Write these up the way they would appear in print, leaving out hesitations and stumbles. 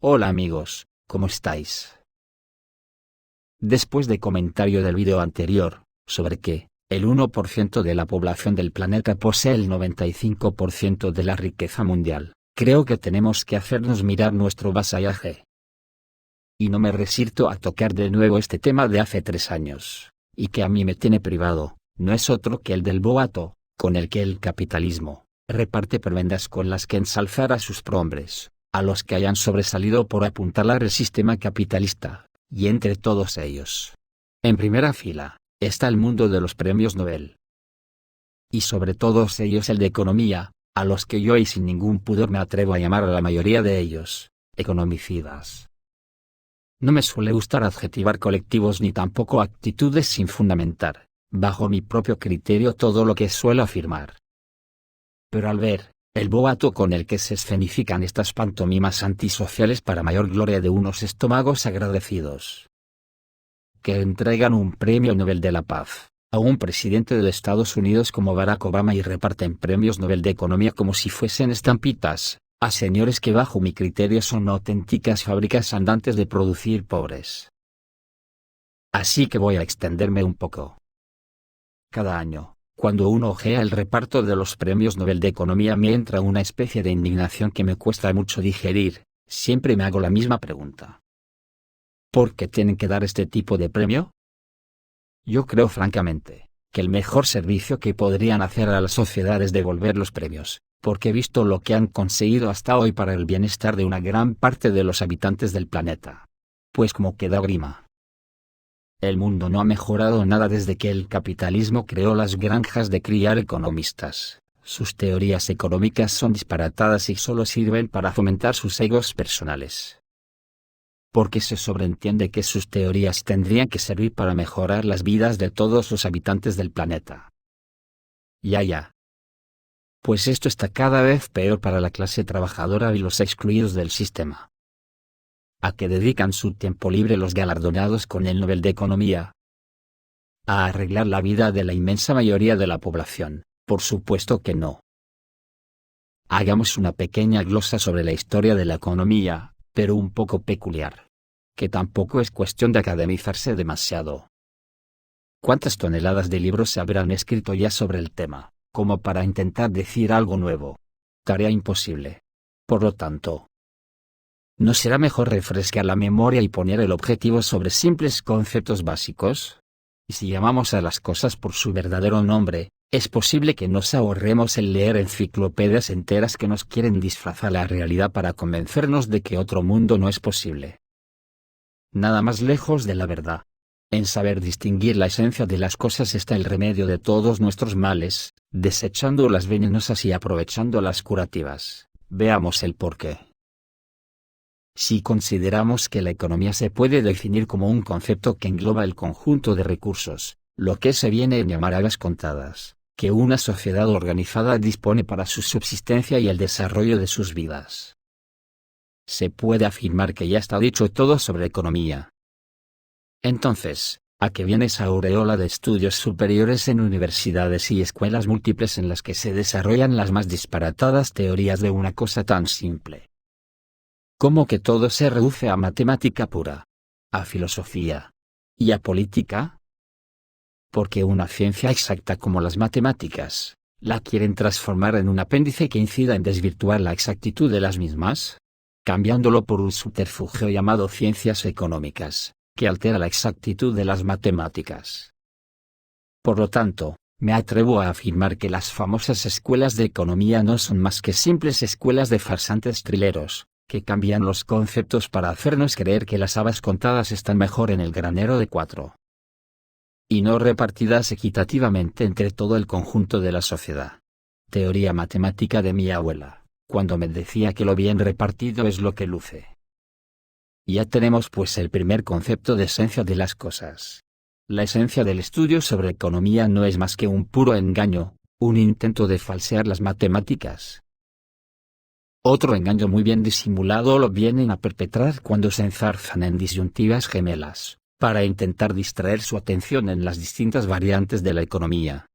Hola amigos, ¿cómo estáis? Después de comentario del video anterior, sobre que, el 1% de la población del planeta posee el 95% de la riqueza mundial, creo que tenemos que hacernos mirar nuestro vasallaje. Y no me resisto a tocar de nuevo este tema de hace 3 años, y que a mí me tiene privado, no es otro que el del boato, con el que el capitalismo reparte prebendas con las que ensalzar a sus prohombres, a los que hayan sobresalido por apuntalar el sistema capitalista, y entre todos ellos, en primera fila, está el mundo de los premios Nobel. Y sobre todos ellos el de economía, a los que yo y sin ningún pudor me atrevo a llamar a la mayoría de ellos, economicidas. No me suele gustar adjetivar colectivos ni tampoco actitudes sin fundamentar, bajo mi propio criterio todo lo que suelo afirmar. Pero al ver el boato con el que se escenifican estas pantomimas antisociales para mayor gloria de unos estómagos agradecidos, que entregan un premio Nobel de la Paz a un presidente de Estados Unidos como Barack Obama y reparten premios Nobel de Economía como si fuesen estampitas, a señores que bajo mi criterio son auténticas fábricas andantes de producir pobres. Así que voy a extenderme un poco. Cada año, cuando uno ojea el reparto de los premios Nobel de Economía me entra una especie de indignación que me cuesta mucho digerir, siempre me hago la misma pregunta. ¿Por qué tienen que dar este tipo de premio? Yo creo francamente, que el mejor servicio que podrían hacer a la sociedad es devolver los premios, porque he visto lo que han conseguido hasta hoy para el bienestar de una gran parte de los habitantes del planeta. Pues como que da grima. El mundo no ha mejorado nada desde que el capitalismo creó las granjas de criar economistas. Sus teorías económicas son disparatadas y solo sirven para fomentar sus egos personales. Porque se sobreentiende que sus teorías tendrían que servir para mejorar las vidas de todos los habitantes del planeta. Ya. Pues esto está cada vez peor para la clase trabajadora y los excluidos del sistema. ¿A qué dedican su tiempo libre los galardonados con el Nobel de Economía? ¿A arreglar la vida de la inmensa mayoría de la población? Por supuesto que no. Hagamos una pequeña glosa sobre la historia de la economía, pero un poco peculiar. Que tampoco es cuestión de academizarse demasiado. ¿Cuántas toneladas de libros se habrán escrito ya sobre el tema, como para intentar decir algo nuevo? Tarea imposible. Por lo tanto, ¿no será mejor refrescar la memoria y poner el objetivo sobre simples conceptos básicos? Y si llamamos a las cosas por su verdadero nombre, es posible que nos ahorremos el leer enciclopedias enteras que nos quieren disfrazar la realidad para convencernos de que otro mundo no es posible. Nada más lejos de la verdad. En saber distinguir la esencia de las cosas está el remedio de todos nuestros males, desechando las venenosas y aprovechando las curativas. Veamos el porqué. Si consideramos que la economía se puede definir como un concepto que engloba el conjunto de recursos, lo que se viene a llamar a las contadas, que una sociedad organizada dispone para su subsistencia y el desarrollo de sus vidas, se puede afirmar que ya está dicho todo sobre economía. Entonces, ¿a qué viene esa aureola de estudios superiores en universidades y escuelas múltiples en las que se desarrollan las más disparatadas teorías de una cosa tan simple? ¿Cómo que todo se reduce a matemática pura? ¿A filosofía? ¿Y a política? Porque una ciencia exacta como las matemáticas, ¿la quieren transformar en un apéndice que incida en desvirtuar la exactitud de las mismas? Cambiándolo por un subterfugio llamado ciencias económicas, que altera la exactitud de las matemáticas. Por lo tanto, me atrevo a afirmar que las famosas escuelas de economía no son más que simples escuelas de farsantes trileros, que cambian los conceptos para hacernos creer que las habas contadas están mejor en el granero de 4. Y no repartidas equitativamente entre todo el conjunto de la sociedad. Teoría matemática de mi abuela, cuando me decía que lo bien repartido es lo que luce. Ya tenemos pues el primer concepto de esencia de las cosas. La esencia del estudio sobre economía no es más que un puro engaño, un intento de falsear las matemáticas. Otro engaño muy bien disimulado lo vienen a perpetrar cuando se enzarzan en disyuntivas gemelas, para intentar distraer su atención en las distintas variantes de la economía.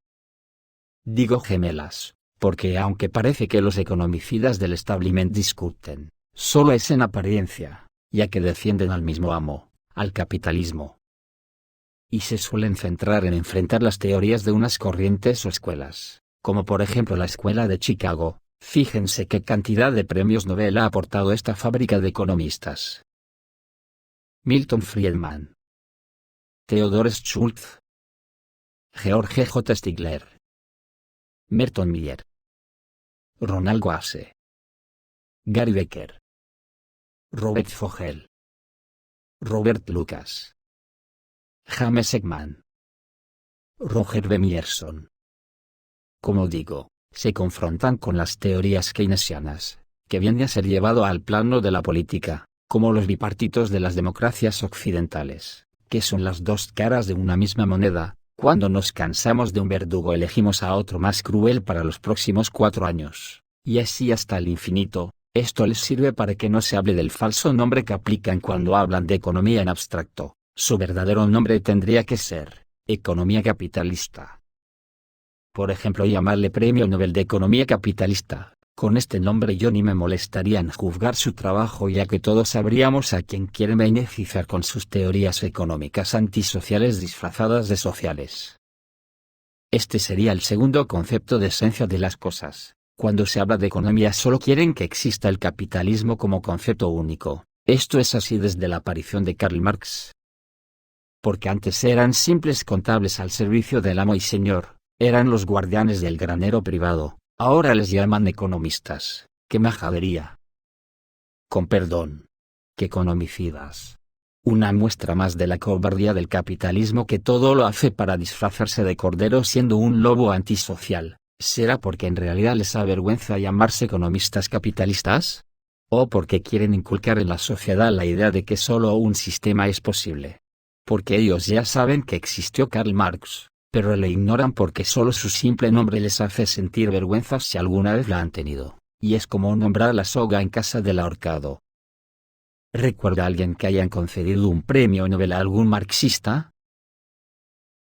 Digo gemelas, porque aunque parece que los economicidas del establishment discuten, Solo es en apariencia, ya que defienden al mismo amo, al capitalismo. Y se suelen centrar en enfrentar las teorías de unas corrientes o escuelas, como por ejemplo la Escuela de Chicago. Fíjense qué cantidad de premios Nobel ha aportado esta fábrica de economistas. Milton Friedman, Theodore Schultz, George J. Stigler, Merton Miller, Ronald Wasse, Gary Becker, Robert Fogel, Robert Lucas, James Ekman, Roger B. Mierson. Como digo, se confrontan con las teorías keynesianas, que vienen a ser llevado al plano de la política, como los bipartitos de las democracias occidentales, que son las dos caras de una misma moneda. Cuando nos cansamos de un verdugo elegimos a otro más cruel para los próximos 4 años, y así hasta el infinito. Esto les sirve para que no se hable del falso nombre que aplican cuando hablan de economía en abstracto. Su verdadero nombre tendría que ser economía capitalista. Por ejemplo, llamarle Premio Nobel de Economía Capitalista. Con este nombre yo ni me molestaría en juzgar su trabajo, ya que todos sabríamos a quién quiere beneficiar con sus teorías económicas antisociales disfrazadas de sociales. Este sería el segundo concepto de esencia de las cosas. Cuando se habla de economía solo quieren que exista el capitalismo como concepto único. Esto es así desde la aparición de Karl Marx. Porque antes eran simples contables al servicio del amo y señor, eran los guardianes del granero privado. Ahora les llaman economistas. ¡Qué majadería! Con perdón. ¡Qué economicidas! Una muestra más de la cobardía del capitalismo, que todo lo hace para disfrazarse de cordero siendo un lobo antisocial. ¿Será porque en realidad les avergüenza llamarse economistas capitalistas? ¿O porque quieren inculcar en la sociedad la idea de que solo un sistema es posible? Porque ellos ya saben que existió Karl Marx, pero le ignoran porque solo su simple nombre les hace sentir vergüenza si alguna vez la han tenido, y es como nombrar la soga en casa del ahorcado. ¿Recuerda a alguien que hayan concedido un premio Nobel a algún marxista?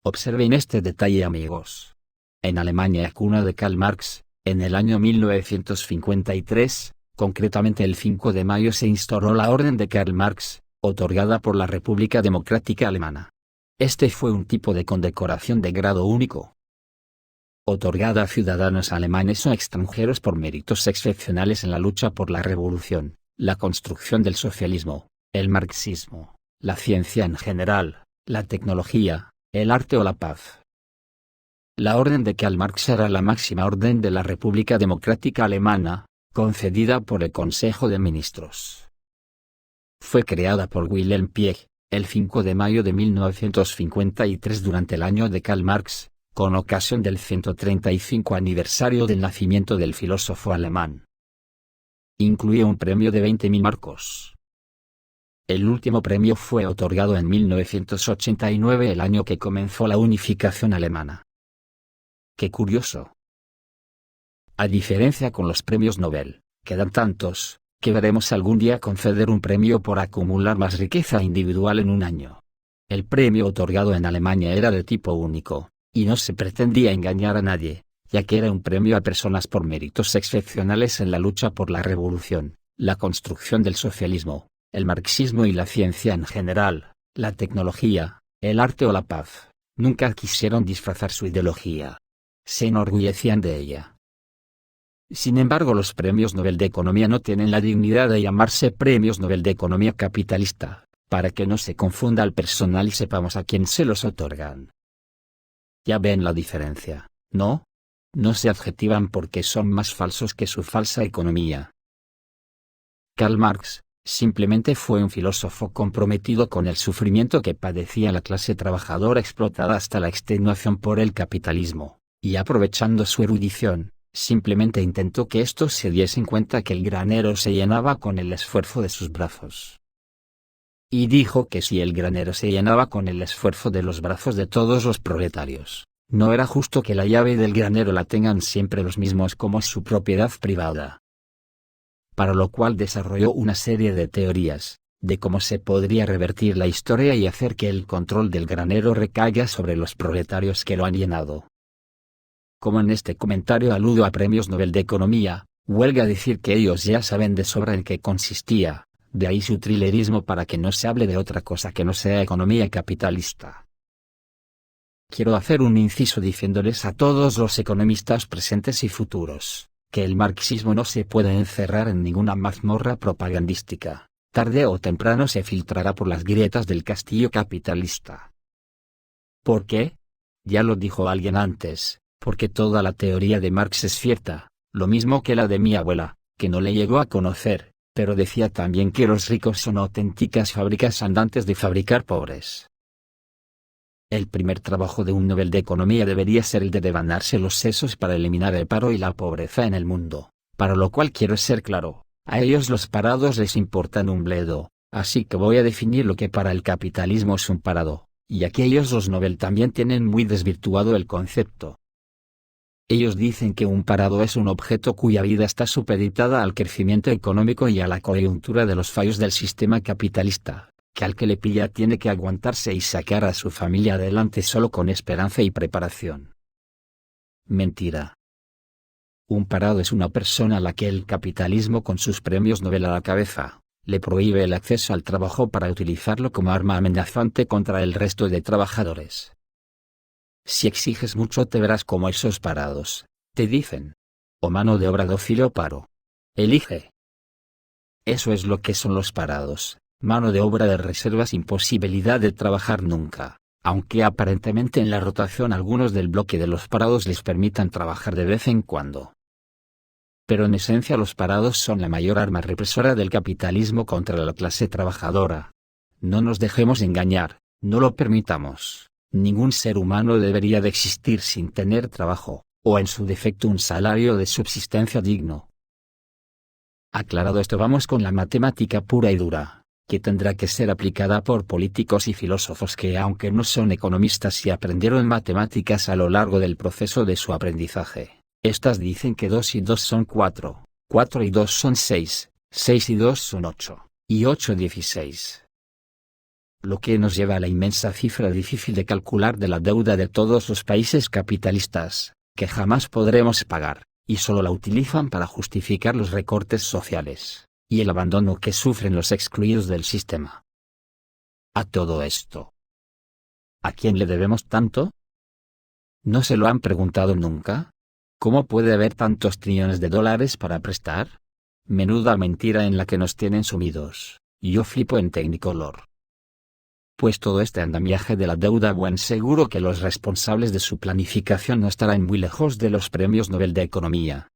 Observen este detalle, amigos. En Alemania, cuna de Karl Marx, en el año 1953, concretamente el 5 de mayo se instauró la Orden de Karl Marx, otorgada por la República Democrática Alemana. Este fue un tipo de condecoración de grado único, otorgada a ciudadanos alemanes o extranjeros por méritos excepcionales en la lucha por la revolución, la construcción del socialismo, el marxismo, la ciencia en general, la tecnología, el arte o la paz. La Orden de Karl Marx era la máxima orden de la República Democrática Alemana, concedida por el Consejo de Ministros. Fue creada por Wilhelm Pieck, el 5 de mayo de 1953 durante el año de Karl Marx, con ocasión del 135 aniversario del nacimiento del filósofo alemán. Incluye un premio de 20.000 marcos. El último premio fue otorgado en 1989, el año que comenzó la unificación alemana. ¡Qué curioso! A diferencia con los premios Nobel, que dan tantos, que veremos algún día conceder un premio por acumular más riqueza individual en un año. El premio otorgado en Alemania era de tipo único, y no se pretendía engañar a nadie, ya que era un premio a personas por méritos excepcionales en la lucha por la revolución, la construcción del socialismo, el marxismo y la ciencia en general, la tecnología, el arte o la paz. Nunca quisieron disfrazar su ideología. Se enorgullecían de ella. Sin embargo, los premios Nobel de Economía no tienen la dignidad de llamarse premios Nobel de Economía Capitalista, para que no se confunda al personal y sepamos a quién se los otorgan. Ya ven la diferencia, ¿no? No se adjetivan porque son más falsos que su falsa economía. Karl Marx simplemente fue un filósofo comprometido con el sufrimiento que padecía la clase trabajadora explotada hasta la extenuación por el capitalismo, y aprovechando su erudición, simplemente intentó que estos se diesen cuenta que el granero se llenaba con el esfuerzo de sus brazos. Y dijo que si el granero se llenaba con el esfuerzo de los brazos de todos los proletarios, no era justo que la llave del granero la tengan siempre los mismos como su propiedad privada. Para lo cual desarrolló una serie de teorías, de cómo se podría revertir la historia y hacer que el control del granero recaiga sobre los proletarios que lo han llenado. Como en este comentario aludo a premios Nobel de Economía, Huelga decir que ellos ya saben de sobra en qué consistía, de ahí su trilerismo para que no se hable de otra cosa que no sea economía capitalista. Quiero hacer un inciso diciéndoles a todos los economistas presentes y futuros, que el marxismo no se puede encerrar en ninguna mazmorra propagandística, tarde o temprano se filtrará por las grietas del castillo capitalista. ¿Por qué? Ya lo dijo alguien antes, porque toda la teoría de Marx es cierta, lo mismo que la de mi abuela, que no le llegó a conocer, pero decía también que los ricos son auténticas fábricas andantes de fabricar pobres. El primer trabajo de un Nobel de Economía debería ser el de devanarse los sesos para eliminar el paro y la pobreza en el mundo, para lo cual quiero ser claro, a ellos los parados les importan un bledo, así que voy a definir lo que para el capitalismo es un parado, y aquí ellos los Nobel también tienen muy desvirtuado el concepto. Ellos dicen que un parado es un objeto cuya vida está supeditada al crecimiento económico y a la coyuntura de los fallos del sistema capitalista, que al que le pilla tiene que aguantarse y sacar a su familia adelante solo con esperanza y preparación. Mentira. Un parado es una persona a la que el capitalismo con sus premios Nobel a la cabeza, le prohíbe el acceso al trabajo para utilizarlo como arma amenazante contra el resto de trabajadores. Si exiges mucho te verás como esos parados, te dicen. O mano de obra dócil o paro. Elige. Eso es lo que son los parados, mano de obra de reserva sin posibilidad de trabajar nunca, aunque aparentemente en la rotación algunos del bloque de los parados les permitan trabajar de vez en cuando. Pero en esencia los parados son la mayor arma represora del capitalismo contra la clase trabajadora. No nos dejemos engañar, no lo permitamos. Ningún ser humano debería de existir sin tener trabajo, o en su defecto un salario de subsistencia digno. Aclarado esto, vamos con la matemática pura y dura, que tendrá que ser aplicada por políticos y filósofos que aunque no son economistas y aprendieron matemáticas a lo largo del proceso de su aprendizaje, estas dicen que 2 y 2 son 4, 4 y 2 son 6, 6 y 2 son 8, y 8 16. Lo que nos lleva a la inmensa cifra difícil de calcular de la deuda de todos los países capitalistas, que jamás podremos pagar, y solo la utilizan para justificar los recortes sociales, y el abandono que sufren los excluidos del sistema. A todo esto, ¿a quién le debemos tanto? ¿No se lo han preguntado nunca? ¿Cómo puede haber tantos trillones de dólares para prestar? Menuda mentira en la que nos tienen sumidos, yo flipo en Technicolor. Pues todo este andamiaje de la deuda, buen seguro que los responsables de su planificación no estarán muy lejos de los premios Nobel de Economía.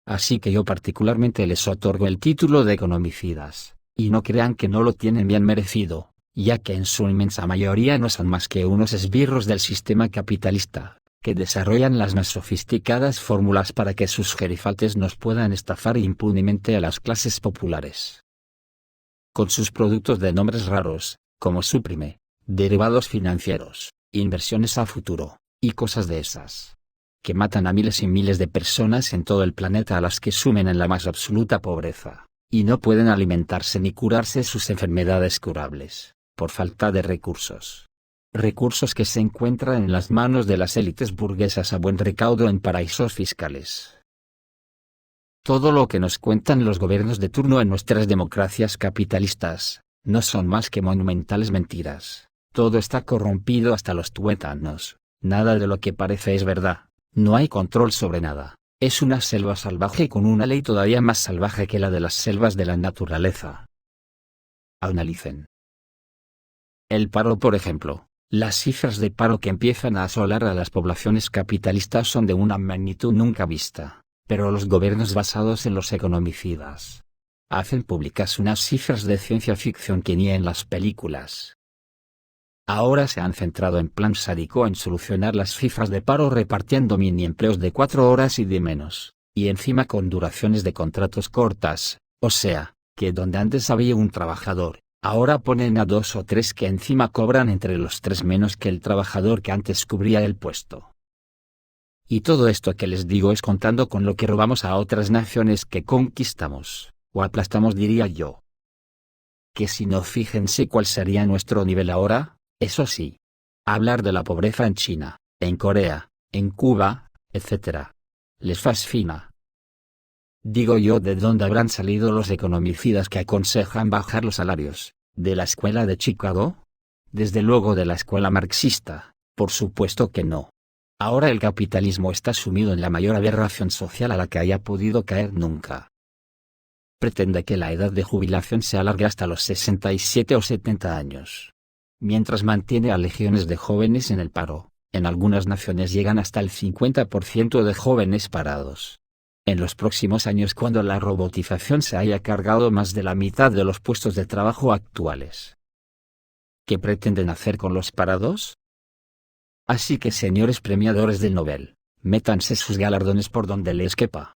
Así que yo particularmente les otorgo el título de economicidas, y no crean que no lo tienen bien merecido, ya que en su inmensa mayoría no son más que unos esbirros del sistema capitalista, que desarrollan las más sofisticadas fórmulas para que sus gerifates nos puedan estafar impunemente a las clases populares. Con sus productos de nombres raros, como Suprime, derivados financieros, inversiones a futuro, y cosas de esas, que matan a miles y miles de personas en todo el planeta a las que sumen en la más absoluta pobreza, y no pueden alimentarse ni curarse sus enfermedades curables, por falta de recursos. Recursos que se encuentran en las manos de las élites burguesas a buen recaudo en paraísos fiscales. Todo lo que nos cuentan los gobiernos de turno en nuestras democracias capitalistas, no son más que monumentales mentiras. Todo está corrompido hasta los tuétanos, nada de lo que parece es verdad, no hay control sobre nada, es una selva salvaje con una ley todavía más salvaje que la de las selvas de la naturaleza. Analicen. El paro, por ejemplo, las cifras de paro que empiezan a asolar a las poblaciones capitalistas son de una magnitud nunca vista, pero los gobiernos basados en los economicidas hacen públicas unas cifras de ciencia ficción que ni en las películas. Ahora se han centrado en plan sádico en solucionar las cifras de paro repartiendo mini empleos de 4 horas y de menos, y encima con duraciones de contratos cortas, o sea, que donde antes había un trabajador, ahora ponen a 2 o 3 que encima cobran entre los 3 menos que el trabajador que antes cubría el puesto. Y todo esto que les digo es contando con lo que robamos a otras naciones que conquistamos, o aplastamos diría yo. Que si no, fíjense cuál sería nuestro nivel ahora, eso sí. Hablar de la pobreza en China, en Corea, en Cuba, etc. Les fascina. Digo yo, ¿de dónde habrán salido los economicidas que aconsejan bajar los salarios? ¿De la escuela de Chicago? Desde luego de la escuela marxista, por supuesto que no. Ahora el capitalismo está sumido en la mayor aberración social a la que haya podido caer nunca. Pretende que la edad de jubilación se alargue hasta los 67 o 70 años. Mientras mantiene a legiones de jóvenes en el paro, en algunas naciones llegan hasta el 50% de jóvenes parados. En los próximos años, cuando la robotización se haya cargado más de la mitad de los puestos de trabajo actuales. ¿Qué pretenden hacer con los parados? Así que, señores premiadores del Nobel, métanse sus galardones por donde les quepa.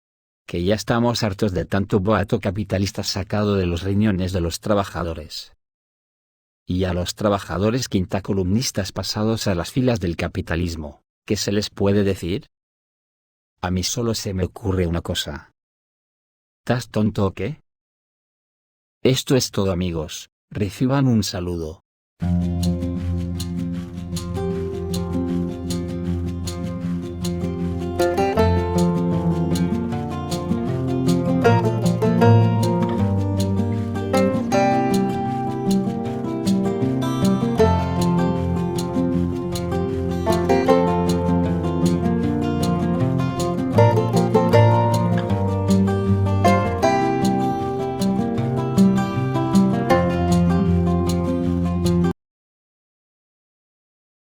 Que ya estamos hartos de tanto boato capitalista sacado de los riñones de los trabajadores. Y a los trabajadores quintacolumnistas pasados a las filas del capitalismo, ¿qué se les puede decir? A mí solo se me ocurre una cosa. ¿Estás tonto o qué? Esto es todo, amigos, reciban un saludo.